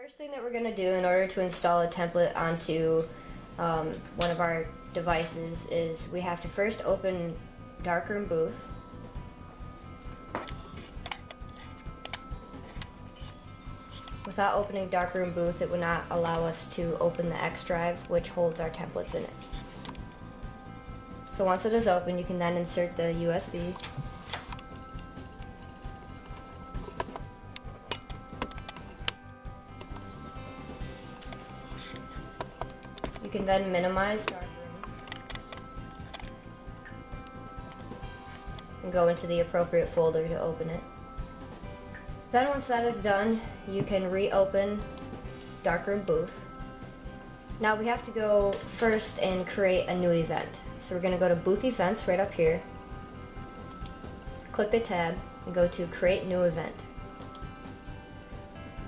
first thing that we're going to do in order to install a template onto one of our devices is we have to first open Darkroom Booth. Without opening Darkroom Booth, it would not allow us to open the X drive, which holds our templates in it. So once it is open, you can then insert the USB. You can then minimize Darkroom and go into the appropriate folder to open it. Then once that is done, you can reopen Darkroom Booth. Now we have to go first and create a new event. So we're going to go to Booth Events right up here, click the tab, and go to Create New Event.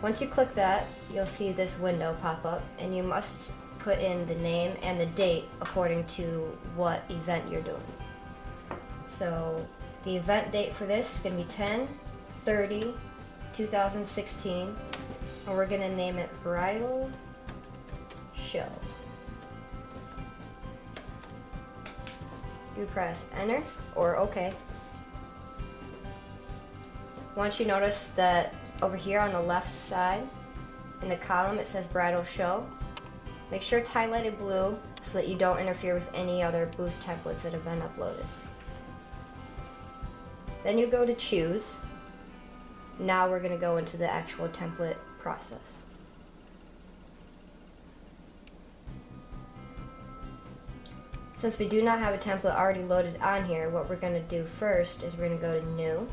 Once you click that, you'll see this window pop up, and you must put in the name and the date according to what event you're doing. So the event date for this is going to be 10/30/2016, and we're going to name it Bridal Show. You press enter or OK. Once you notice that over here on the left side in the column it says Bridal Show, make sure it's highlighted blue so that you don't interfere with any other booth templates that have been uploaded. Then you go to choose. Now we're going to go into the actual template process. Since we do not have a template already loaded on here, what we're going to do first is we're going to go to New.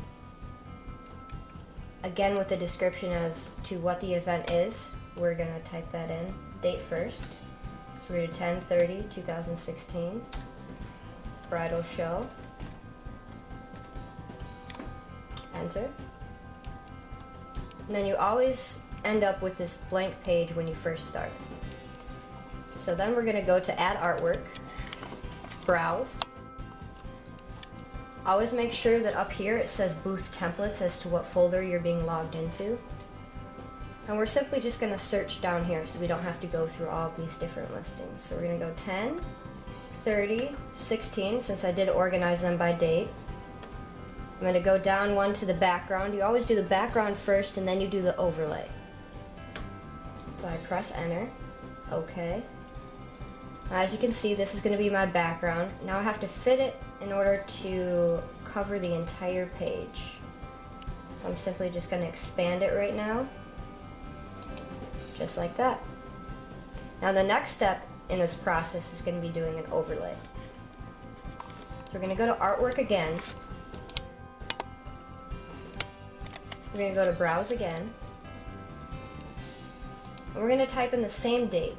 Again, with the description as to what the event is, we're going to type that in. Date first. So we're going to 10/30/2016. Bridal Show. Enter. And then you always end up with this blank page when you first start. So then we're going to go to Add Artwork. Browse. Always make sure that up here it says Booth Templates as to what folder you're being logged into. And we're simply just going to search down here so we don't have to go through all of these different listings. So we're going to go 10/30/16 since I did organize them by date. I'm going to go down one to the background. You always do the background first and then you do the overlay. So I press enter. OK. As you can see, this is going to be my background. Now I have to fit it in order to cover the entire page. So I'm simply just going to expand it right now, just like that. Now the next step in this process is going to be doing an overlay. So we're going to go to Artwork again. We're going to go to Browse again. And we're going to type in the same date.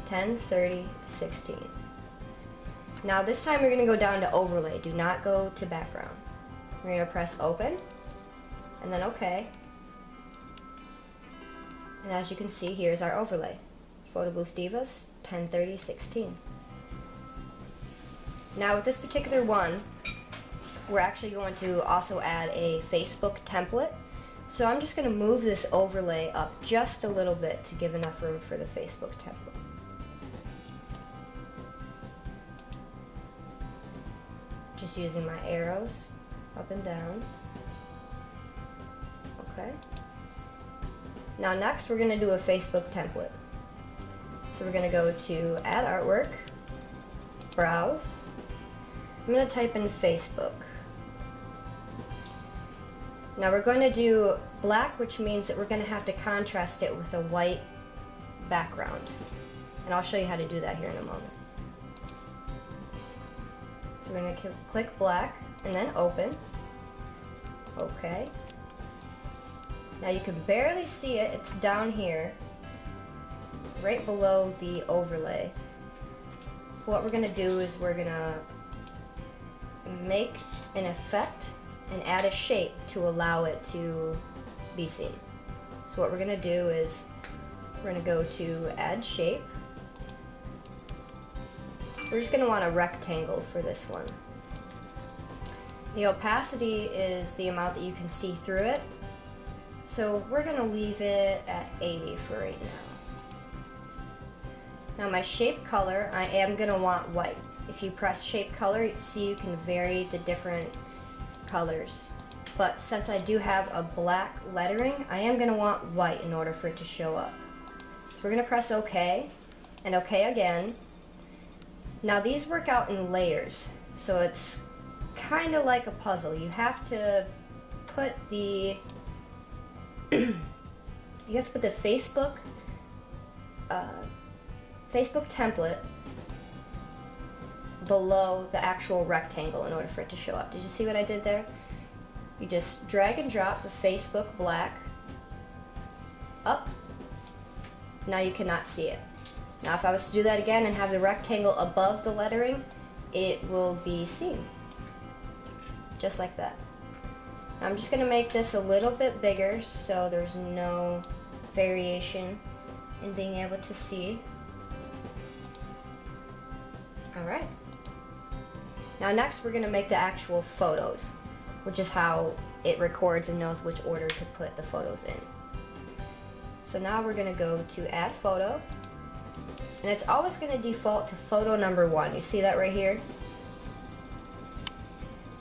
10/30/16. Now this time we're going to go down to overlay. Do not go to background. We're going to press open and then OK. And as you can see, here's our overlay. Photo Booth Divas 10/30/16. Now with this particular one, we're actually going to also add a Facebook template. So I'm just going to move this overlay up just a little bit to give enough room for the Facebook template. Just using my arrows up and down. Okay. Now next we're going to do a Facebook template. So we're going to go to Add Artwork, Browse. I'm going to type in Facebook. Now we're going to do black, which means that we're going to have to contrast it with a white background. And I'll show you how to do that here in a moment. So we're going to click black and then open. OK. Now you can barely see it. It's down here, right below the overlay. What we're going to do is we're going to make an effect and add a shape to allow it to be seen. So what we're going to do is we're going to go to Add Shape. We're just going to want a rectangle for this one. The opacity is the amount that you can see through it. So we're gonna leave it at 80 for right now. Now my shape color, I am gonna want white. If you press shape color, you see you can vary the different colors. But since I do have a black lettering, I am gonna want white in order for it to show up. So we're gonna press OK, and OK again. Now these work out in layers, so it's kind of like a puzzle. You have to put the Facebook template below the actual rectangle in order for it to show up. Did you see what I did there? You just drag and drop the Facebook black up. Now you cannot see it. Now if I was to do that again and have the rectangle above the lettering, it will be seen. Just like that. Now I'm just going to make this a little bit bigger so there's no variation in being able to see. Alright. Now next we're going to make the actual photos, which is how it records and knows which order to put the photos in. So now we're going to go to add photo, and it's always going to default to photo number 1. You see that right here?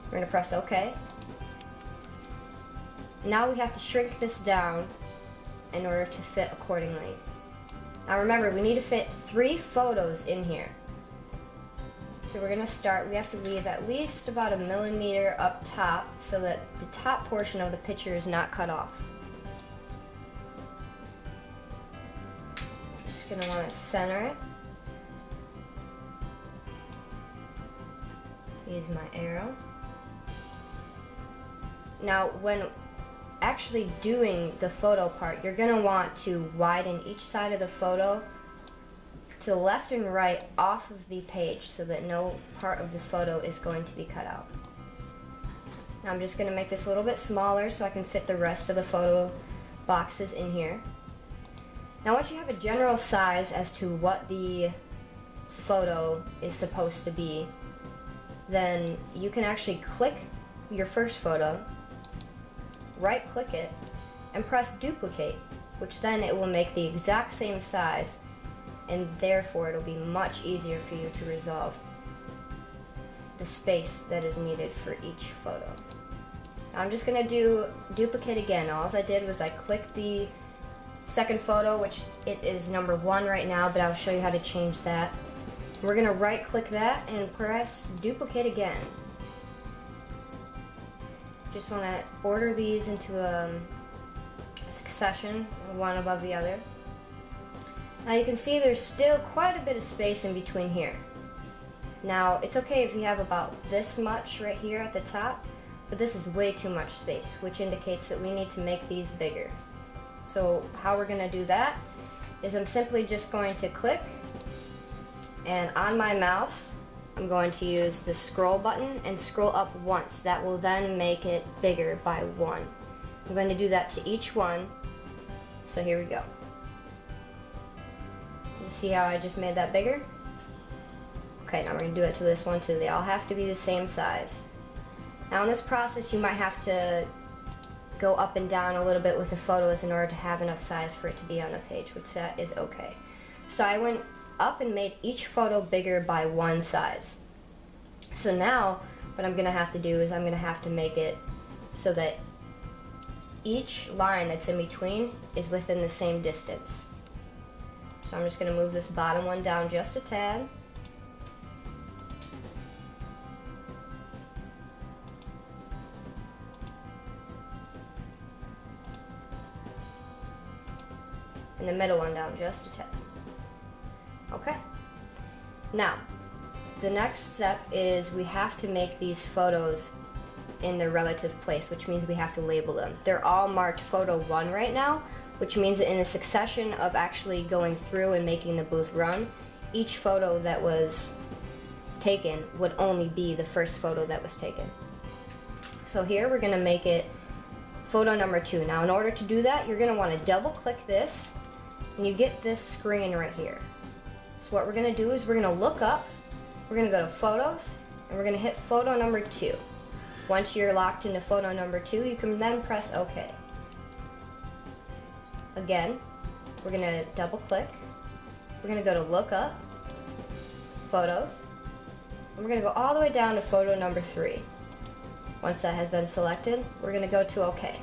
We're going to press OK. Now we have to shrink this down in order to fit accordingly. Now remember, we need to fit 3 photos in here. So we're going to start, we have to leave at least about 1 millimeter up top so that the top portion of the picture is not cut off. Just going to want to center it. Use my arrow. Now when actually doing the photo part, you're going to want to widen each side of the photo to the left and right off of the page so that no part of the photo is going to be cut out. Now I'm just going to make this a little bit smaller so I can fit the rest of the photo boxes in here. Now once you have a general size as to what the photo is supposed to be, then you can actually click your first photo, right click it, and press duplicate, which then it will make the exact same size, and therefore it'll be much easier for you to resolve the space that is needed for each photo. Now I'm just going to do duplicate again. All I did was I clicked the second photo, which it is number 1 right now, but I'll show you how to change that. We're going to right click that and press duplicate again. Just want to order these into a succession, one above the other. Now you can see there's still quite a bit of space in between here. Now it's okay if you have about this much right here at the top, but this is way too much space, which indicates that we need to make these bigger. So how we're going to do that is I'm simply just going to click, and on my mouse I'm going to use the scroll button and scroll up once. That will then make it bigger by 1. I'm going to do that to each one. So here we go. You see how I just made that bigger? Okay, now we're going to do it to this one too. They all have to be the same size. Now in this process you might have to go up and down a little bit with the photos in order to have enough size for it to be on the page, which that is okay. So I went up and made each photo bigger by 1 size. So now what I'm going to have to do is I'm going to have to make it so that each line that's in between is within the same distance. So I'm just going to move this bottom one down just a tad. And the middle one down just a tad. Okay. Now, the next step is we have to make these photos in their relative place, which means we have to label them. They're all marked photo 1 right now, which means that in the succession of actually going through and making the booth run, each photo that was taken would only be the first photo that was taken. So here we're going to make it photo number 2. Now in order to do that, you're going to want to double click this, and you get this screen right here. So what we're going to do is we're going to look up, we're going to go to photos, and we're going to hit photo number 2. Once you're locked into photo number 2, you can then press OK. again, we're going to double click. We're going to go to look up, photos, and we're going to go all the way down to photo number 3. Once that has been selected, we're going to go to OK.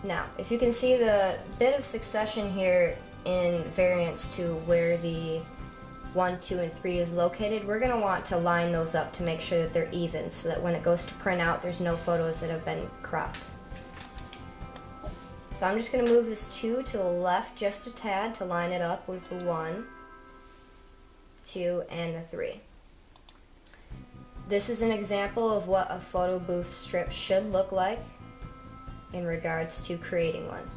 Now, if you can see the bit of succession here in variance to where the 1, 2, and 3 is located, we're going to want to line those up to make sure that they're even so that when it goes to print out, there's no photos that have been cropped. So I'm just going to move this 2 to the left just a tad to line it up with the 1, 2, and the 3. This is an example of what a photo booth strip should look like in regards to creating one.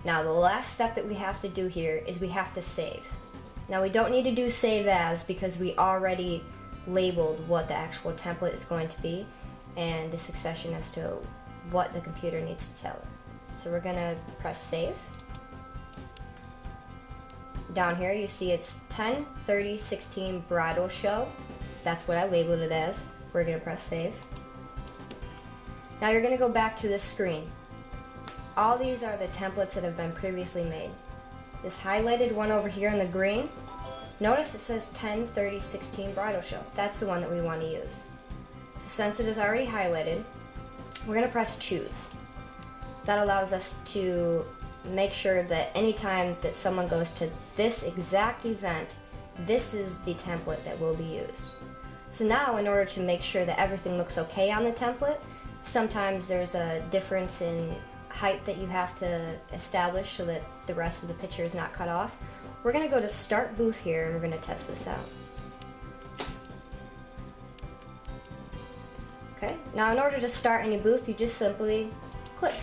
Now the last step that we have to do here is we have to save. Now we don't need to do save as because we already labeled what the actual template is going to be and the succession as to what the computer needs to tell it. So we're going to press save. Down here you see it's 10/30/16 bridal show. That's what I labeled it as. We're going to press save. Now you're going to go back to this screen. All these are the templates that have been previously made. This highlighted one over here in the green, notice it says 10/30/16 bridal show. That's the one that we want to use. So since it is already highlighted, we're going to press choose. That allows us to make sure that anytime that someone goes to this exact event, this is the template that will be used. So now in order to make sure that everything looks okay on the template, sometimes there's a difference in height that you have to establish so that the rest of the picture is not cut off. We're going to go to Start Booth here and we're going to test this out. Okay, now in order to start any booth, you just simply click.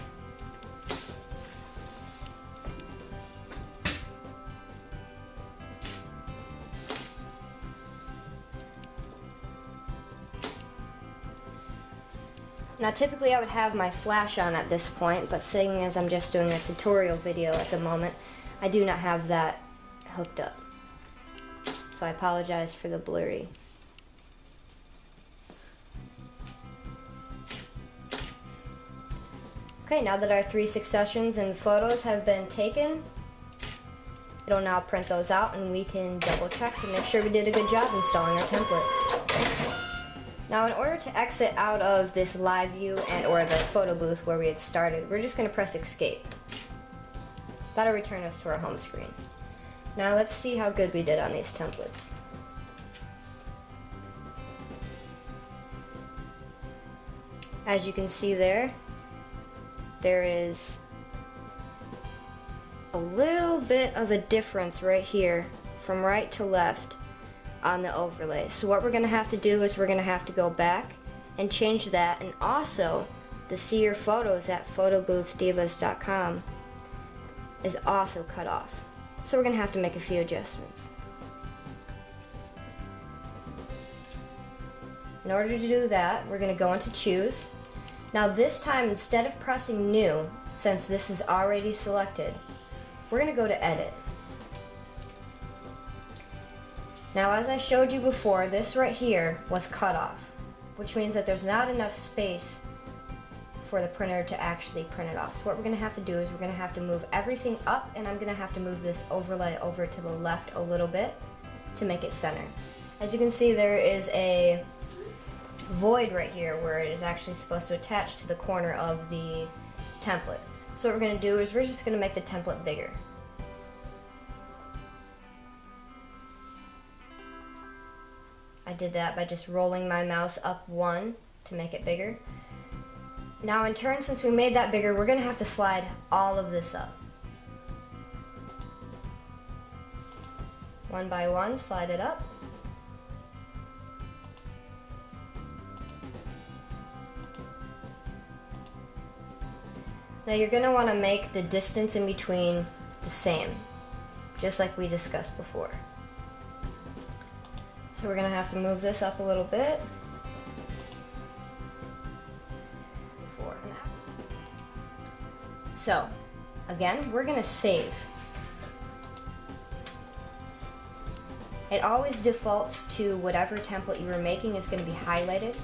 Now typically I would have my flash on at this point, but seeing as I'm just doing a tutorial video at the moment, I do not have that hooked up. So I apologize for the blurry. Okay, now that our 3 successions and photos have been taken, it'll now print those out and we can double check to make sure we did a good job installing our template. Now in order to exit out of this live view and or the photo booth where we had started, we're just going to press escape. That'll return us to our home screen. Now let's see how good we did on these templates. As you can see there is a little bit of a difference right here from right to left on the overlay. So what we're going to have to do is we're going to have to go back and change that, and also the see your photos at photoboothDivas.com is also cut off. So we're going to have to make a few adjustments. In order to do that, we're going to go into choose. Now this time, instead of pressing new, since this is already selected, we're going to go to edit. Now as I showed you before, this right here was cut off, which means that there's not enough space for the printer to actually print it off. So what we're going to have to do is we're going to have to move everything up, and I'm going to have to move this overlay over to the left a little bit to make it center. As you can see, there is a void right here where it is actually supposed to attach to the corner of the template. So what we're going to do is we're just going to make the template bigger. I did that by just rolling my mouse up 1 to make it bigger. Now in turn, since we made that bigger, we're going to have to slide all of this up. One by one, slide it up. Now you're going to want to make the distance in between the same, just like we discussed before. So we're going to have to move this up a little bit. So, again, we're going to save. It always defaults to whatever template you were making is going to be highlighted.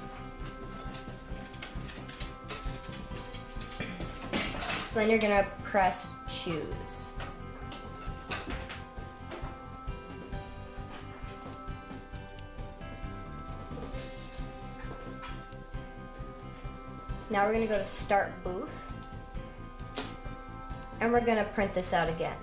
So So then you're gonna press choose. Now we're gonna go to start booth, and we're gonna print this out again.